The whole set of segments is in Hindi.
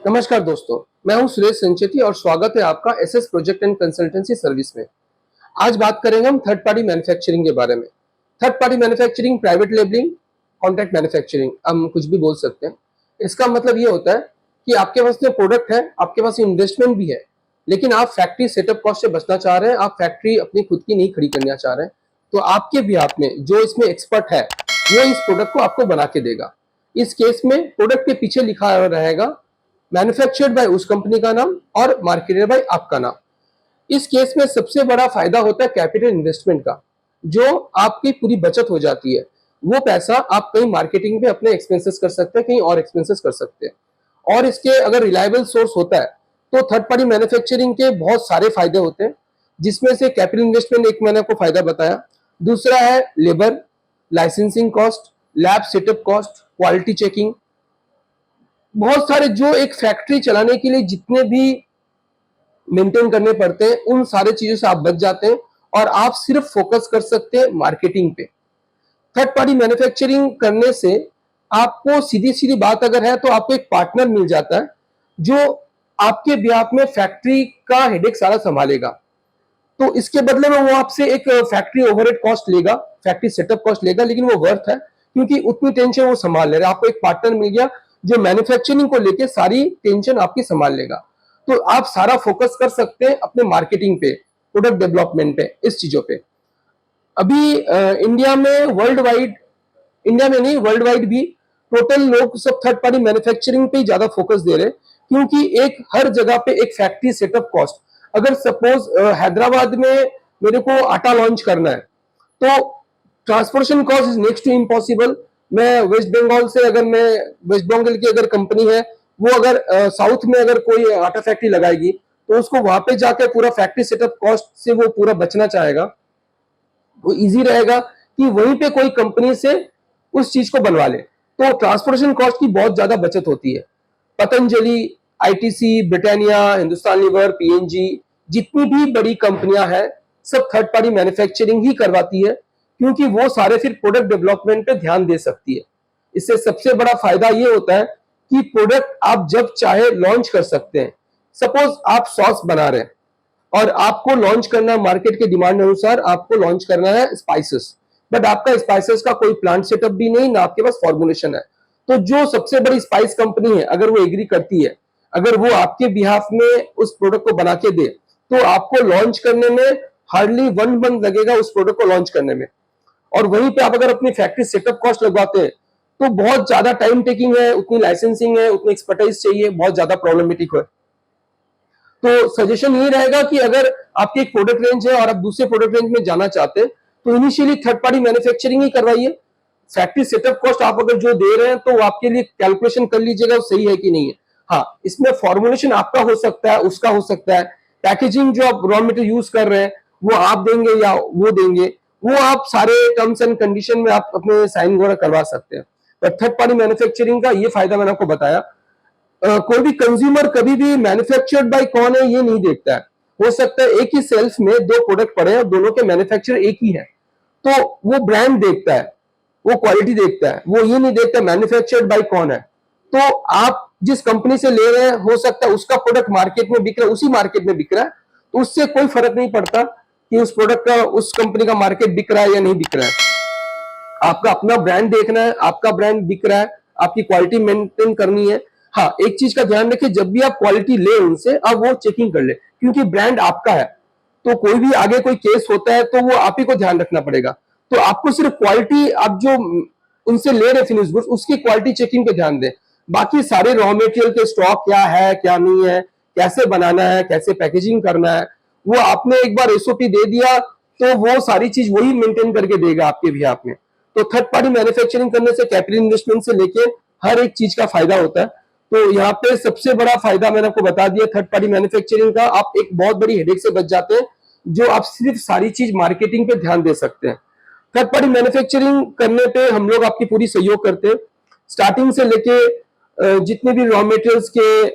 नमस्कार दोस्तों, मैं हूं सुरेश संचेती और स्वागत है आपका SS project and consultancy service में। आज बात करेंगे हम थर्ड पार्टी मैन्युफैक्चरिंग के बारे में। Third party manufacturing, private labelling, contract manufacturing, हम कुछ भी बोल सकते हैं। इसका मतलब ये होता है कि आपके पास जो प्रोडक्ट है, आपके पास इन्वेस्टमेंट भी है, लेकिन आप फैक्ट्री सेटअप कॉस्ट से बचना चाह रहे हैं, आप फैक्ट्री अपनी खुद की नहीं खड़ी करना चाह रहे हैं, तो आपके बिहाफ में जो इसमें एक्सपर्ट है, वो इस प्रोडक्ट को आपको बना के देगा। इस केस में प्रोडक्ट के पीछे लिखा रहेगा मैन्युफैक्चर्ड बाय उस कंपनी का नाम और मार्केटेड बाय आपका नाम। इस केस में सबसे बड़ा फायदा होता है कैपिटल इन्वेस्टमेंट का, जो आपकी पूरी बचत हो जाती है। वो पैसा आप कहीं मार्केटिंग पे अपने एक्सपेंसेस कर सकते हैं, कहीं और एक्सपेंसेस कर सकते हैं। और इसके अगर रिलायबल सोर्स होता है तो थर्ड पार्टी मैन्युफैक्चरिंग के बहुत सारे फायदे होते हैं, जिसमें से कैपिटल इन्वेस्टमेंट एक मैंने आपको फायदा बताया। दूसरा है labour, licensing cost, lab setup cost, quality checking, बहुत सारे जो एक फैक्ट्री चलाने के लिए जितने भी मेंटेन करने पड़ते हैं, उन सारे चीजों से आप बच जाते हैं और आप सिर्फ फोकस कर सकते हैं मार्केटिंग पे। थर्ड पार्टी मैन्युफैक्चरिंग करने से आपको सीधी सीधी बात अगर है तो आपको एक पार्टनर मिल जाता है जो आपके बिहाफ में फैक्ट्री का हेडेक सारा संभालेगा। तो इसके बदले में वो आपसे एक फैक्ट्री ओवरहेड कॉस्ट लेगा, फैक्ट्री सेटअप कॉस्ट लेगा, लेकिन वो वर्थ है क्योंकि उतनी टेंशन वो संभाल ले रहा है। आपको एक पार्टनर मिल गया जो मैन्युफैक्चरिंग को लेके सारी टेंशन आपकी संभाल लेगा। तो आप सारा फोकस कर सकते हैं अपने मार्केटिंग पे, प्रोडक्ट डेवलपमेंट पे, इस चीजों पे। अभी इंडिया में वर्ल्ड वाइड, इंडिया में नहीं वर्ल्ड वाइड भी टोटल लोग सब थर्ड पार्टी मैन्युफैक्चरिंग पे ही ज्यादा फोकस दे रहे हैं, क्योंकि एक हर जगह पे एक फैक्ट्री सेटअप कॉस्ट, अगर सपोज हैदराबाद में मेरे को आटा लॉन्च करना है तो transportation cost is next to impossible. मैं वेस्ट बंगाल से, अगर मैं वेस्ट बंगाल की अगर कंपनी है, वो अगर साउथ में अगर कोई आटा फैक्ट्री लगाएगी तो उसको वहां पे जाके पूरा फैक्ट्री सेटअप कॉस्ट से वो पूरा बचना चाहेगा। वो इजी रहेगा कि वहीं पे कोई कंपनी से उस चीज को बनवा ले, तो ट्रांसपोर्टेशन कॉस्ट की बहुत ज्यादा बचत होती है। Patanjali, ITC, Britannia, Hindustan Lever, PNG, जितनी भी बड़ी कंपनियां हैं, सब थर्ड पार्टी मैन्युफैक्चरिंग ही करवाती है, क्योंकि वो सारे फिर प्रोडक्ट डेवलपमेंट पे ध्यान दे सकती है। इससे सबसे बड़ा फायदा ये होता है कि प्रोडक्ट आप जब चाहे लॉन्च कर सकते हैं। सपोज आप सॉस बना रहे हैं और आपको लॉन्च करना है मार्केट के डिमांड अनुसार, आपको लॉन्च करना है स्पाइसेस, बट आपका स्पाइसेस का कोई प्लांट सेटअप भी नहीं, ना आपके पास फॉर्मुलेशन है। तो जो सबसे बड़ी स्पाइस कंपनी है, अगर वो एग्री करती है, अगर वो आपके बिहाफ में उस प्रोडक्ट को बना के दे, तो आपको लॉन्च करने में हार्डली 1 मंथ लगेगा उस प्रोडक्ट को लॉन्च करने में। और वहीं पे आप अगर अपनी फैक्ट्री सेटअप कॉस्ट लगवाते हैं तो बहुत ज्यादा टाइम टेकिंग है, उतनी लाइसेंसिंग है, उतनी एक्सपर्टाइज चाहिए, बहुत ज्यादा प्रॉब्लमेटिक है। तो सजेशन ये रहेगा कि अगर आपकी एक प्रोडक्ट रेंज है और आप दूसरे प्रोडक्ट रेंज में जाना चाहते हैं तो इनिशियली थर्ड पार्टी मैन्युफैक्चरिंग ही करवाइए। फैक्ट्री सेटअप कॉस्ट आप अगर जो दे रहे हैं तो आपके लिए कैलकुलेशन कर लीजिएगा सही है कि नहीं है। हाँ, इसमें फॉर्मुलेशन आपका हो सकता है, उसका हो सकता है, पैकेजिंग जो आप रॉ मटेरियल यूज कर रहे हैं वो आप देंगे या वो देंगे, वो आप सारे टर्म्स एंड कंडीशन में आप अपने साइन वगैरह करवा सकते हैं। पर थर्ड पार्टी मैन्युफैक्चरिंग का ये फायदा मैंने आपको बताया। कोई भी कंज्यूमर कभी भी मैन्युफैक्चर्ड बाय कौन है ये नहीं देखता है। हो सकता है एक ही सेल्फ में 2 प्रोडक्ट पड़े हैं और दोनों के मैन्युफैक्चर एक ही है, तो वो ब्रांड देखता है, वो क्वालिटी देखता है, वो ये नहीं देखता मैन्युफैक्चर्ड बाय कौन है। तो आप जिस कंपनी से ले रहे हैं, हो सकता है उसका प्रोडक्ट मार्केट में बिक रहा है, उसी मार्केट में बिक रहा है, तो उससे कोई फर्क नहीं पड़ता कि उस प्रोडक्ट का, उस कंपनी का मार्केट बिक रहा है या नहीं बिक रहा है। आपका अपना ब्रांड देखना है, आपका ब्रांड बिक रहा है, आपकी क्वालिटी मेंटेन करनी है। हाँ, एक चीज का ध्यान रखिए, जब भी आप क्वालिटी ले उनसे, आप वो चेकिंग कर ले, क्योंकि ब्रांड आपका है। तो कोई भी आगे कोई केस होता है तो वो आप ही को ध्यान रखना पड़ेगा। तो आपको सिर्फ क्वालिटी, आप जो उनसे ले रहे फिनिश गुड्स, उसकी क्वालिटी चेकिंग पे ध्यान दें। बाकी सारे रॉ मटेरियल के स्टॉक क्या है क्या नहीं है, कैसे बनाना है, कैसे पैकेजिंग करना है, वो आपने एक बार एसओपी दे दिया तो वो सारी चीज वही मेंटेन करके देगा आपके भी आप में। तो थर्ड पार्टी मैन्युफैक्चरिंग करने से कैपिटल इन्वेस्टमेंट से लेके हर एक चीज का फायदा होता है। तो यहाँ पे सबसे बड़ा फायदा मैंने आपको बता दिया थर्ड पार्टी मैन्युफैक्चरिंग का, आप एक बहुत बड़ी हेडेक से बच जाते हैं, जो आप सिर्फ सारी चीज मार्केटिंग पे ध्यान दे सकते हैं। थर्ड पार्टी मैन्युफैक्चरिंग करने पे हम लोग आपकी पूरी सहयोग करते हैं, स्टार्टिंग से लेके जितने भी रॉ मटेरियल्स के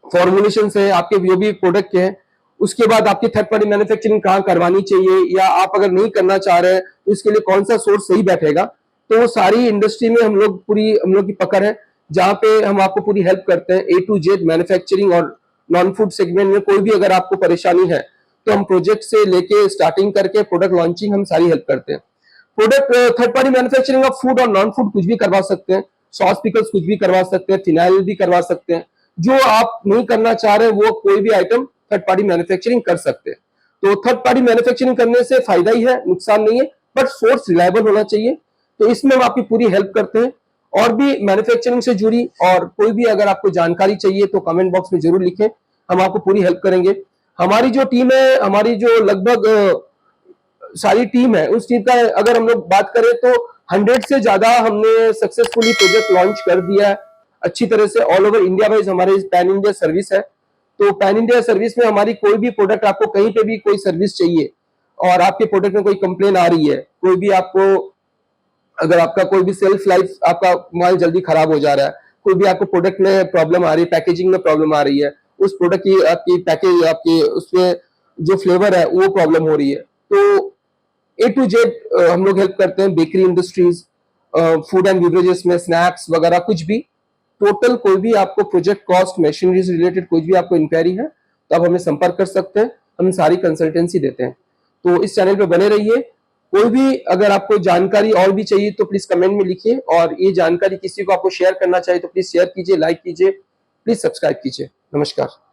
फॉर्मुलेशन है, आपके जो भी प्रोडक्ट के हैं, उसके बाद आपकी थर्ड पार्टी मैन्युफैक्चरिंग कहाँ करवानी चाहिए, या आप अगर नहीं करना चाह रहे हैं तो इसके लिए कौन सा सोर्स सही बैठेगा, तो वो सारी इंडस्ट्री में हम लोग की पकड़ है जहां पे हम आपको पूरी हेल्प करते हैं। ए टू जेड मैन्युफैक्चरिंग और नॉन फूड सेगमेंट में कोई भी अगर आपको परेशानी है तो हम प्रोजेक्ट से लेके स्टार्टिंग करके प्रोडक्ट लॉन्चिंग हम सारी हेल्प करते हैं। Product third party manufacturing of food और नॉन फूड कुछ भी करवा सकते हैं, सॉस पिकल्स कुछ भी करवा सकते हैं, फिनाइल भी करवा सकते हैं। जो आप नहीं करना चाह रहे वो कोई भी आइटम थर्ड पार्टी मैन्युफैक्चरिंग कर सकते हैं। तो थर्ड पार्टी मैन्युफैक्चरिंग करने से फायदा ही है, नुकसान नहीं है, बट सोर्स रिलायबल होना चाहिए। तो इसमें हम आपकी पूरी हेल्प करते हैं। और भी मैन्युफैक्चरिंग से जुड़ी और कोई भी अगर आपको जानकारी चाहिए तो कमेंट बॉक्स में जरूर लिखें, हम आपको पूरी हेल्प करेंगे। हमारी जो टीम है, हमारी जो लगभग सारी टीम है, उस टीम का अगर हम लोग बात करें तो 100 से ज्यादा हमने सक्सेसफुली प्रोजेक्ट लॉन्च कर दिया है अच्छी तरह से। ऑल ओवर इंडिया वाइज हमारे पैन इंडिया सर्विस है। तो पैन इंडिया सर्विस में हमारी कोई भी प्रोडक्ट, आपको कहीं पे भी कोई सर्विस चाहिए और आपके प्रोडक्ट में कोई कंप्लेन आ रही है, कोई भी आपको, अगर आपका कोई भी सेल्फ लाइफ, आपका माल जल्दी खराब हो जा रहा है, कोई भी आपको प्रोडक्ट में प्रॉब्लम आ रही है, पैकेजिंग में प्रॉब्लम आ रही है, उस प्रोडक्ट की आपकी पैकेज, आपके उसमें जो फ्लेवर है वो प्रॉब्लम हो रही है, तो ए टू जेड हम लोग हेल्प करते हैं। Bakery industries, food and beverages में स्नैक्स वगैरह कुछ भी, टोटल कोई भी आपको प्रोजेक्ट कॉस्ट, मशीनरी से रिलेटेड कुछ भी आपको इंक्वायरी है तो आप हमें संपर्क कर सकते हैं, हम सारी कंसल्टेंसी देते हैं। तो इस चैनल पे बने रहिए। कोई भी अगर आपको जानकारी और भी चाहिए तो प्लीज कमेंट में लिखिए, और ये जानकारी किसी को आपको शेयर करना चाहिए तो प्लीज शेयर कीजिए, लाइक कीजिए, प्लीज सब्सक्राइब कीजिए। नमस्कार।